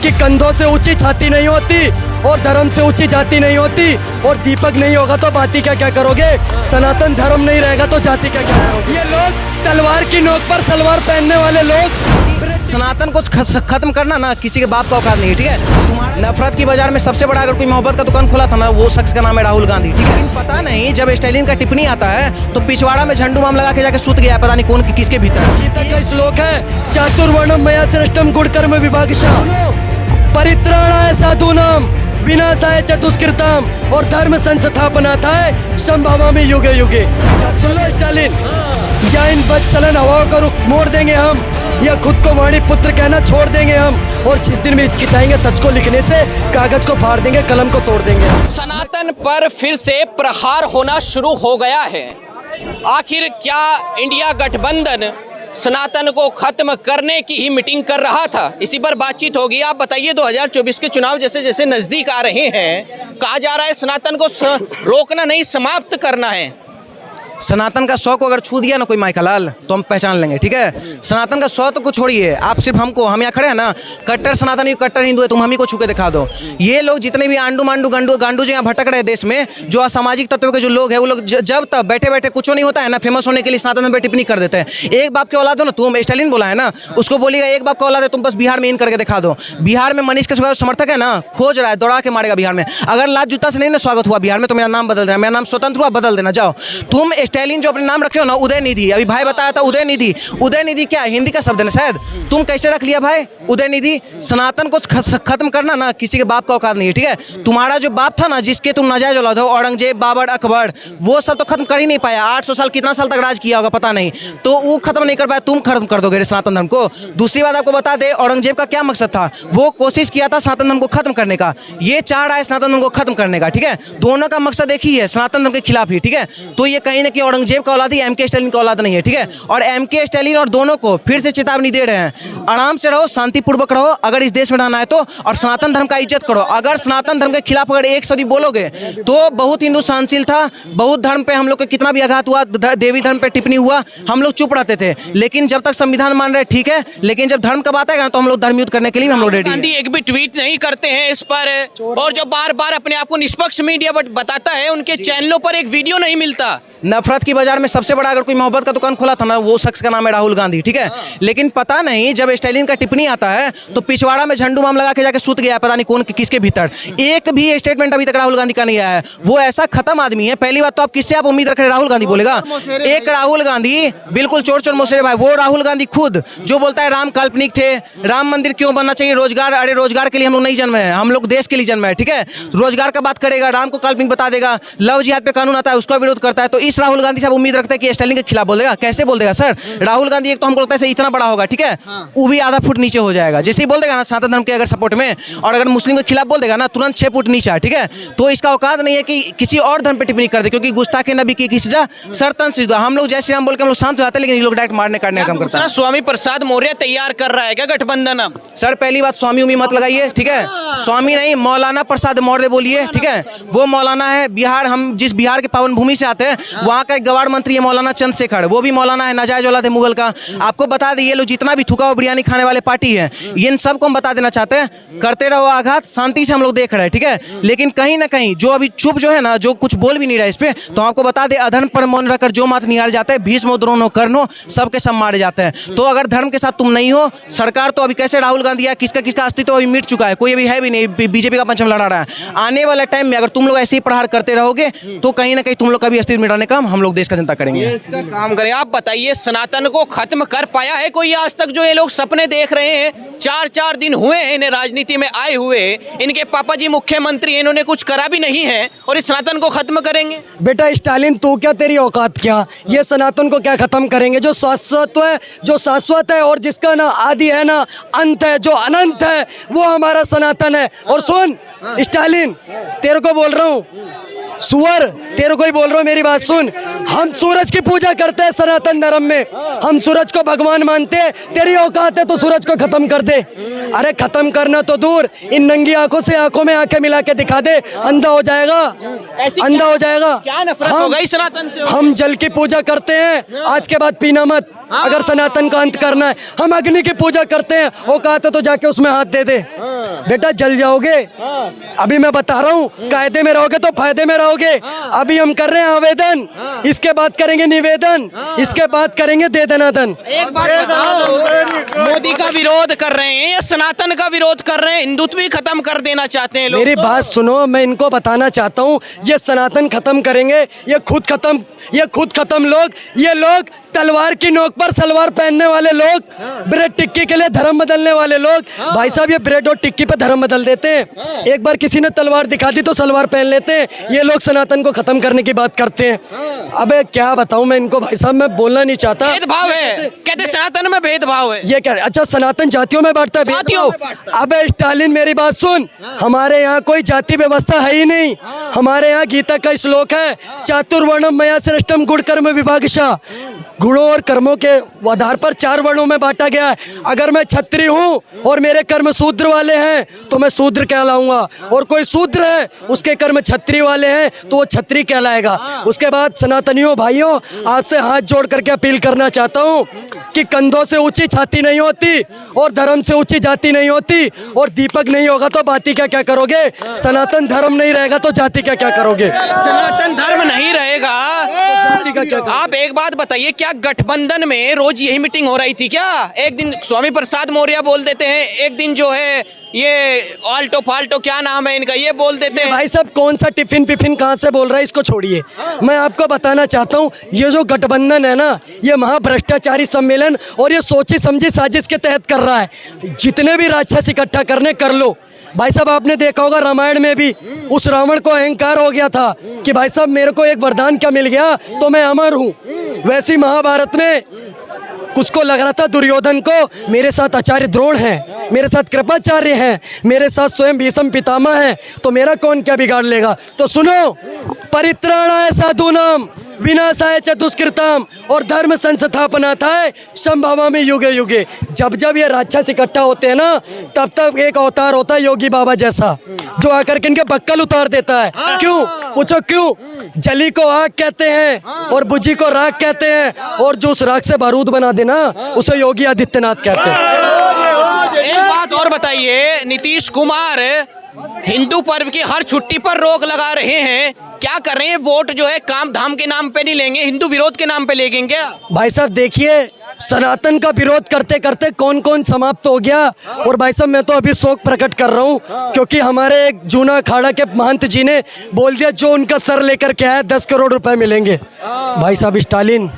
कि कंधों से ऊंची छाती नहीं होती और धर्म से ऊंची जाति नहीं होती, और दीपक नहीं होगा तो बाती क्या क्या करोगे। सनातन धर्म नहीं रहेगा तो जाति क्या क्या करोगे। ये लोग तलवार की नोक पर सलवार पहनने वाले लोग। सनातन को खत्म करना ना किसी के बाप का औकात नहीं है, ठीक है। नफरत की बाजार में सबसे बड़ा अगर कोई मोहब्बत का दुकान खुला था ना, वो शख्स का नाम है राहुल गांधी, ठीक है। पता नहीं जब स्टालिन का टिप्पणी आता है तो पिछवाड़ा में झंडू बाम लगा के जाके सूत गया, पता नहीं कौन किसके भीतर। गीता का श्लोक है, चातुर्वर्णम मया सृष्टम गुणकर्म विभागशः परित्राणाय साधूनाम विनाशाय च दुष्कृताम और धर्म संस्थापनार्थाय संभवामि युगे युगे। सुन लो स्टालिन, या इन बदचलन हवाओं का रुख मोड़ देंगे हम, या खुद को वाणी पुत्र कहना छोड़ देंगे हम, और जिस दिन भी हिचकिचाएंगे सच को लिखने से कागज को फाड़ देंगे, कलम को तोड़ देंगे। सनातन पर फिर से प्रहार होना शुरू हो गया है। आखिर क्या इंडिया गठबंधन सनातन को खत्म करने की ही मीटिंग कर रहा था? इसी पर बातचीत होगी। आप बताइए, 2024 के चुनाव जैसे जैसे नजदीक आ रहे हैं, कहा जा रहा है सनातन को रोकना नहीं, समाप्त करना है। सनातन का 100 को अगर छू दिया ना कोई माइकल लाल तो हम पहचान लेंगे, ठीक है। सनातन का 100 तो कुछ छोड़िए, आप सिर्फ हमको, हम यहाँ खड़े हैं ना, कट्टर सनातनी कट्टर हिंदू है, तुम हम ही को छू के दिखा दो। ये लोग जितने भी आंडू मांडू गांडू जो यहाँ भटक रहे देश में, जो असामाजिक तत्व के जो लोग हैं, वो लोग जब तक बैठे बैठे कुछ नहीं होता है ना, फेमस होने के लिए सनातन पर टिप्पणी कर देते हैं। एक बाप के औलाद हो ना तुम, स्टालिन बोला है ना, उसको बोलिएगा एक बाप का औलाद है तुम, बस बिहार में इन करके दिखा दो। बिहार में मनीष के समर्थक है ना, खोज रहा है, दौड़ा के मारेगा बिहार में। अगर लात जूता से नहीं ना स्वागत हुआ बिहार में तो मेरा नाम बदल देना, मेरा नाम स्वतंत्र हुआ, बदल देना जाओ। तुम स्टालिन जो अपने नाम रखे हो ना, उदयनिधि, अभी भाई बताया था उदयनिधि। उदयनिधि क्या हिंदी का शब्द है ना शायद, तुम कैसे रख लिया भाई उदयनिधि? सनातन को खत्म करना ना किसी के बाप का औकात नहीं है, ठीक है। तुम्हारा जो बाप था ना, जिसके तुम नाजायज औलाद हो, औरंगजेब, बाबर, अकबर, वो सब तो खत्म कर ही नहीं पाया। 800 साल कितना साल तक राज किया होगा पता नहीं, तो वो खत्म नहीं कर पाया, तुम खत्म कर दोगे सनातन धर्म को। दूसरी बात आपको बता दे, औरंगजेब का क्या मकसद था? वो कोशिश किया था सनातन धर्म को खत्म करने का, ये चाह रहा है सनातन धर्म को खत्म करने का, ठीक है। दोनों का मकसद एक ही है, सनातन धर्म के खिलाफ ही, ठीक है। तो ये कहीं ना कहीं औरंगजेब का औलाद ही एमके स्टालिन का औलाद नहीं है, ठीक है। और एमके स्टालिन और दोनों को फिर से चेतावनी दे रहे हैं, आराम से रहो, शांतिपूर्वक रहो अगर इस देश में रहना है तो, और सनातन धर्म का इज्जत करो। अगर सनातन धर्म के खिलाफ अगर एक सदी बोलोगे तो, बहुत हिंदू सहनशील था, बहुत धर्म पे हम लोग को कितना भी आघात हुआ, देवी धर्म पे टिप्पणी हुआ, हम लोग चुप रहते थे, लेकिन जब तक संविधान मान रहे ठीक है, लेकिन जब धर्म का बात आएगा तो हम लोग धर्म युद्ध करने के लिए हम लोग रेडी। गांधी एक भी ट्वीट नहीं करते हैं इस पर, और जो बार बार अपने आप को निष्पक्ष मीडिया बताता है, उनके चैनलों पर एक वीडियो नहीं मिलता। नफरत की बाजार में सबसे बड़ा अगर कोई मोहब्बत का दुकान खुला था ना, वो शख्स का नाम है राहुल गांधी, ठीक है। लेकिन पता नहीं जब स्टालिन का टिप्पणी आता है तो पिछवाड़ा में झंडू बाम लगा के जाके सूत गया, पता नहीं कौन किसके भीतर। एक भी स्टेटमेंट अभी तक राहुल गांधी का नहीं आया है। वो ऐसा खत्म आदमी है, पहली बात तो आप किससे आप उम्मीद रख रहे हैं राहुल गांधी बोलेगा? एक राहुल गांधी बिल्कुल चोर चोर मोसेरे भाई, वो राहुल गांधी खुद जो बोलता है राम काल्पनिक थे, राम मंदिर क्यों बनना चाहिए, रोजगार, अरे रोजगार के लिए हम लोग नहीं जन्मे हैं, हम लोग देश के लिए जन्मे हैं, ठीक है। रोजगार का बात करेगा, राम को काल्पनिक बता देगा, लव जिहाद पे कानून आता है उसका विरोध करता है। तो इस राहुल गांधी से आप उम्मीद रखते हैं कि स्टालिन के खिलाफ बोल देगा? कैसे बोल देगा सर? राहुल गांधी एक तो हमको लगता है इतना बड़ा होगा, ठीक है, वो भी आधा फुट नीचे हो जाएगा। जैसे ही बोल देगा ना सनातन धर्म के अगर सपोर्ट में, और अगर मुस्लिम के खिलाफ बोल देगा ना, तुरंत 6 फुट नीचे, ठीक है। तो इसका औकात नहीं है कि किसी और धर्म पे टिप्पणी कर दे, क्योंकि गुस्ताखे नबी की सजा सरतन सिद्ध। हम लोग जय श्री राम बोल के हम लोग शांत हो जाते हैं, लेकिन ये लोग डायरेक्ट मारने काटने का काम करते हैं। स्वामी प्रसाद मौर्य तैयार कर रहा है क्या गठबंधन अब? सर पहली बात, स्वामी उमी मत लगाइए, ठीक है। स्वामी नहीं, मौलाना प्रसाद मौर्य बोलिए, ठीक है। वो मौलाना है, बिहार, हम जिस बिहार के पावन भूमि से आते हैं वहाँ का एक गवार मंत्री है मौलाना चंद्रशेखर, वो भी मौलाना है, नाजायज औलाद है मुगल का। आपको बता दें, ये लोग जितना भी थूका हुआ बिरयानी खाने वाले पार्टी है, इन सबको हम बता देना चाहते हैं, करते रहो आघात, शांति से हम लोग देख रहे हैं, ठीक है। लेकिन कहीं ना कहीं जो अभी चुप जो है ना, जो कुछ बोल भी नहीं रहा है इस पे, तो आपको बता दें, अधर्म पर मौन रखकर जो मात निहार जाता है, भीष्म द्रोण कर्णो सबके सब मारे जाते हैं। तो अगर धर्म के साथ तुम नहीं हो, सरकार तो अभी कैसे राहुल गांधी है, किसका किसका अस्तित्व अभी मिट चुका है, कोई अभी है भी नहीं, बीजेपी का पंचम लड़ा रहा है। आने वाले टाइम में अगर तुम लोग ऐसे ही प्रहार करते रहोगे तो कहीं ना कहीं तुम लोग का भी अस्तित्व मिटाने का हम लोग देश का जनता करेंगे। इसका काम करें। आप बताइए, सनातन को खत्म कर पाया है कोई आज तक? जो ये लोग सपने देख रहे हैं, 4 दिन हुए हैं इन्हें राजनीति में आए हुए, इनके पापा जी मुख्यमंत्री, इन्होंने कुछ करा भी नहीं है, और इस सनातन को खत्म करेंगे? बेटा स्टालिन, तू क्या, तेरी औकात क्या? ये सनातन को क्या खत्म करेंगे? जो शाश्वत है और जिसका ना आदि है ना अंत है, जो अनंत है, वो हमारा सनातन है। और सुन स्टालिन, तेरे को बोल रहा हूँ, सुअर, तेरे को ही बोल रहा हूँ, मेरी बात सुन। हम सूरज की पूजा करते हैं सनातन धर्म में, हम सूरज को भगवान मानते हैं। तेरी औकात है तो सूरज को खत्म कर दे। अरे खत्म करना तो दूर, इन नंगी आंखों से आंखों में आंखें मिला के दिखा दे, अंधा हो जाएगा, अंधा हो जाएगा। क्या नफरत हो गई सनातन से? हम जल की पूजा करते हैं, आज के बाद पीना मत अगर सनातन का अंत करना है। हम अग्नि की पूजा करते हैं, औकात है तो जाके उसमें हाथ दे दे। बेटा जल जाओगे। अभी मैं बता रहा हूँ, कायदे में रहोगे तो फायदे में रहोगे। अभी हम कर रहे हैं आवेदन, इसके बाद करेंगे निवेदन, इसके बाद करेंगे दे दनादन। एक बात बताओ, मोदी का विरोध कर रहे हैं या सनातन का विरोध कर रहे हैं? हिंदुत्व ही खत्म कर देना चाहते हैं लोग। मेरी बात सुनो, मैं इनको बताना चाहता हूँ, ये सनातन खत्म करेंगे, ये खुद खत्म लोग, ये लोग तलवार की नोक पर सलवार पहनने वाले लोग, ब्रेड टिक्की के लिए धर्म बदलने वाले लोग। भाई साहब ये ब्रेड और टिक्की पे धर्म बदल देते हैं। एक बार किसी ने तलवार दिखा दी तो सलवार पहन लेते हैं। ये लोग सनातन को खत्म करने की बात करते हैं। अबे क्या बताऊं मैं इनको, भाई साहब मैं बोलना नहीं चाहता। भेदभाव है, कहते सनातन में भेदभाव है। ये क्या? अच्छा सनातन जातियों में बांटता है जातियों में भेदभाव? अबे स्टालिन मेरी बात सुन, हमारे यहाँ कोई जाति व्यवस्था है ही नहीं। हमारे यहाँ गीता का श्लोक है, चातुर्वर्णम मया श्रेष्ठम गुण कर्म विभागशः। गुणों और कर्मों के आधार पर 4 वर्णों में बांटा गया है। अगर मैं क्षत्रिय हूँ और मेरे कर्म शूद्र वाले हैं तो मैं शूद्र कहलाऊंगा, और कोई शूद्र है उसके कर्म क्षत्रिय वाले हैं तो वो क्षत्रिय कहलाएगा। उसके बाद सनातनियों भाइयों, आपसे हाथ जोड़ करके अपील करना चाहता हूँ कि कंधों से ऊंची छाती नहीं होती और धर्म से ऊंची जाति नहीं होती, और दीपक नहीं होगा तो बाती का क्या करोगे? सनातन धर्म नहीं रहेगा तो जाति का क्या करोगे? सनातन धर्म नहीं रहेगा जाति का क्या करोगे? आप एक बात बताइए, क्या गठबंधन में रोज यही मीटिंग हो रही थी क्या? एक दिन स्वामी प्रसाद मौर्य बोल देते हैं, एक दिन जो है ये आल्टो फाल्टो क्या नाम है इनका, ये बोल देते हैं। भाई साहब कौन सा टिफिन पिफिन कहाँ से बोल रहा है, इसको छोड़िए। मैं आपको बताना चाहता हूँ, ये जो गठबंधन है ना, ये महाभ्रष्टाचारी सम्मेलन और ये सोची समझी साजिश के तहत कर रहा है। जितने भी राक्षस इकट्ठा करने कर लो। भाई साहब आपने देखा होगा रामायण में भी उस रावण को अहंकार हो गया था कि भाई साहब मेरे को एक वरदान क्या मिल गया तो मैं अमर हूँ। वैसी महाभारत में उसको लग रहा था दुर्योधन को, मेरे साथ आचार्य द्रोण हैं, मेरे साथ कृपाचार्य हैं, मेरे साथ स्वयं भीष्म पितामह हैं, तो मेरा कौन क्या बिगाड़ लेगा। तो सुनो, परित्राणाय साधूनाम विनाशाय च दुष्कृताम, और धर्म संस्थापनार्थाय संभवामि युगे युगे। जब जब ये राक्षस इकट्ठा होते हैं ना, तब तब एक अवतार होता है योगी बाबा जैसा, जो आकर के इनके बक्कल उतार देता है। क्यों? पूछो क्यों? जली को आग कहते हैं और बुझी को राख कहते हैं, और जो उस राख से बारूद बना देना उसे योगी आदित्यनाथ कहते हैं। एक बात और बताइए, नीतीश कुमार हिंदू पर्व की हर छुट्टी पर रोक लगा रहे हैं, क्या कर रहे हैं? वोट जो है काम धाम के नाम पे नहीं लेंगे, हिंदू विरोध के नाम पे लेंगे क्या? भाई साहब देखिए, सनातन का विरोध करते करते कौन कौन समाप्त हो गया। और भाई साहब मैं तो अभी शोक प्रकट कर रहा हूँ, क्योंकि हमारे एक जूना अखाड़ा के महंत जी ने बोल दिया जो उनका सर लेकर के आया 10 करोड़ रुपए मिलेंगे। भाई साहब स्टालिन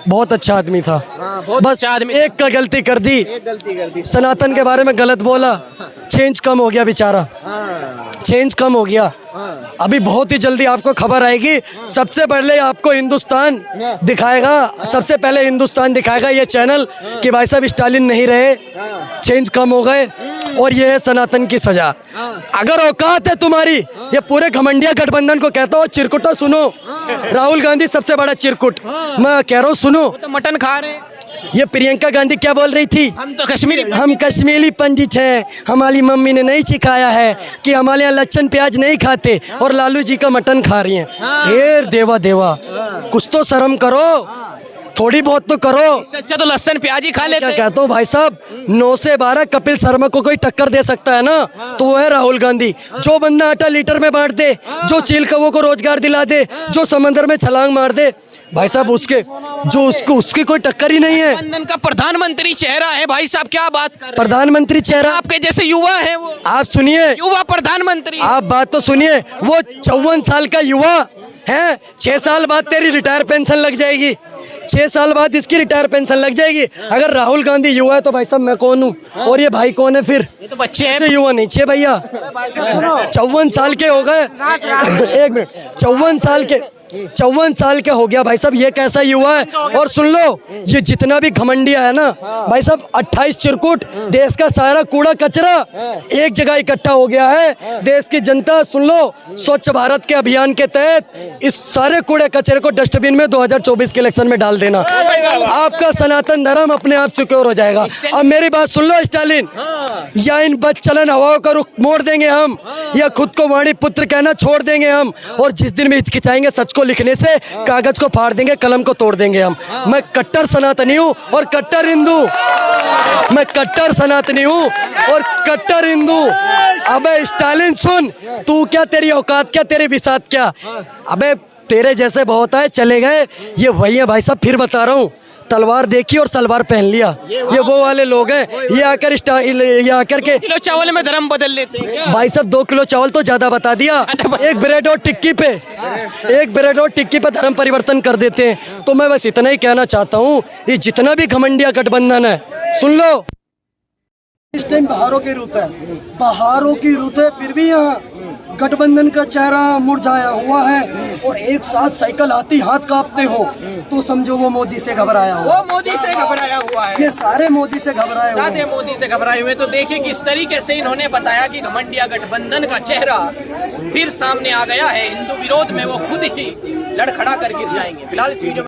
बहुत अच्छा आदमी था, बस अच्छा आदमी एक गलती कर दी, सनातन के बारे में गलत बोला, चेंज कम हो गया बेचारा, चेंज कम हो गया। अभी बहुत ही जल्दी आपको खबर आएगी, सबसे पहले आपको हिंदुस्तान दिखाएगा, सबसे पहले हिंदुस्तान दिखाएगा ये चैनल कि भाई साहब स्टालिन नहीं रहे, चेंज कम हो गए, और ये है सनातन की सजा। अगर औकात है तुम्हारी, ये पूरे घमंडिया गठबंधन को कहता हूँ, चिरकुटो सुनो, राहुल गांधी सबसे बड़ा चिरकुट, मैं कह रहा हूँ सुनो। तो मटन खा रहे हैं। ये प्रियंका गांधी क्या बोल रही थी? हम कश्मीरी पंडित हैं, हमारी मम्मी ने नहीं सिखाया है कि हमारे यहाँ लहसुन प्याज नहीं खाते, और लालू जी का मटन खा रही हैं। हे देवा देवा, कुछ तो शर्म करो, थोड़ी बहुत तो करो। अच्छा तो लहसुन प्याज ही खा लेते क्या कहता हूँ भाई साहब, 9 से 12 कपिल शर्मा को कोई टक्कर दे सकता है ना, तो वो है राहुल गांधी। जो बंदा आटा लीटर में बांट दे, जो चील कौवों को रोजगार दिला दे, जो समंदर में छलांग मार दे, भाई साहब उसकी कोई टक्कर ही नहीं है। गठबंधन का प्रधानमंत्री चेहरा है भाई साहब, क्या बात कर रहे हैं? प्रधानमंत्री चेहरा आपके जैसे युवा है वो, आप सुनिए, युवा प्रधानमंत्री। आप बात तो सुनिए, वो 54 साल का युवा है, 6 साल बाद तेरी रिटायर पेंशन लग जाएगी, 6 साल बाद इसकी रिटायर पेंशन लग जाएगी। अगर राहुल गांधी युवा है तो भाई साहब मैं कौन हूँ, और ये भाई कौन है फिर? ये तो बच्चे हैं। ऐसे युवा नहीं छे भैया, 54 साल के हो गए। एक मिनट, 54 साल के हो गया भाई साहब, ये कैसा युवा है? और सुन लो, ये जितना भी घमंडिया है ना भाई साहब, 28 चिरकुट, देश का सारा कूड़ा कचरा एक जगह इकट्ठा हो गया है। देश की जनता सुन लो, स्वच्छ भारत के अभियान के तहत इस सारे कूड़े कचरे को डस्टबिन में 2024 के इलेक्शन में डाल देना, आपका सनातन धर्म अपने आप सिक्योर हो जाएगा। अब मेरी बात सुन लो स्टालिन, या इन बदचलन हवाओं का रुख मोड़ देंगे हम, या खुद को वाणी पुत्र कहना छोड़ देंगे हम, और जिस दिन भी हिचकिचाएंगे सच को लिखने से कागज को फाड़ देंगे, कलम को तोड़ देंगे हम। मैं कट्टर सनातनी हूँ और कट्टर हिंदू। मैं कट्टर सनातनी हूँ और कट्टर हिंदू। अबे स्टालिन सुन, तू क्या, तेरी औकात क्या, तेरी विसात क्या? अबे तेरे जैसे बहुत आए चले गए, ये वही है भाई साहब। फिर बता रहा हूँ, तलवार देखी और सलवार पहन लिया, ये वो वाले लोग हैं। ये आकर के किलो चावल में धर्म बदल लेते हैं क्या? भाई साहब 2 किलो चावल तो ज्यादा बता दिया। एक ब्रेड और टिक्की पे धर्म परिवर्तन कर देते हैं। तो मैं बस इतना ही कहना चाहता हूँ, ये जितना भी घमंडिया गठबंधन है, सुन लो, इस टाइम बहारों की रुत है, फिर भी यहाँ गठबंधन का चेहरा मुरझाया हुआ है। और एक साथ साइकिल आती हाथ कांपते हो तो समझो वो मोदी से घबराया हुआ। वो मोदी से घबराया हुआ है, ये सारे मोदी से घबराए हुए सारे मोदी से घबराए हुए। तो देखिए किस तरीके से इन्होंने बताया कि घमंडिया गठबंधन का चेहरा फिर सामने आ गया है। हिंदू विरोध में वो खुद ही लड़खड़ा कर गिर जाएंगे। फिलहाल इस वीडियो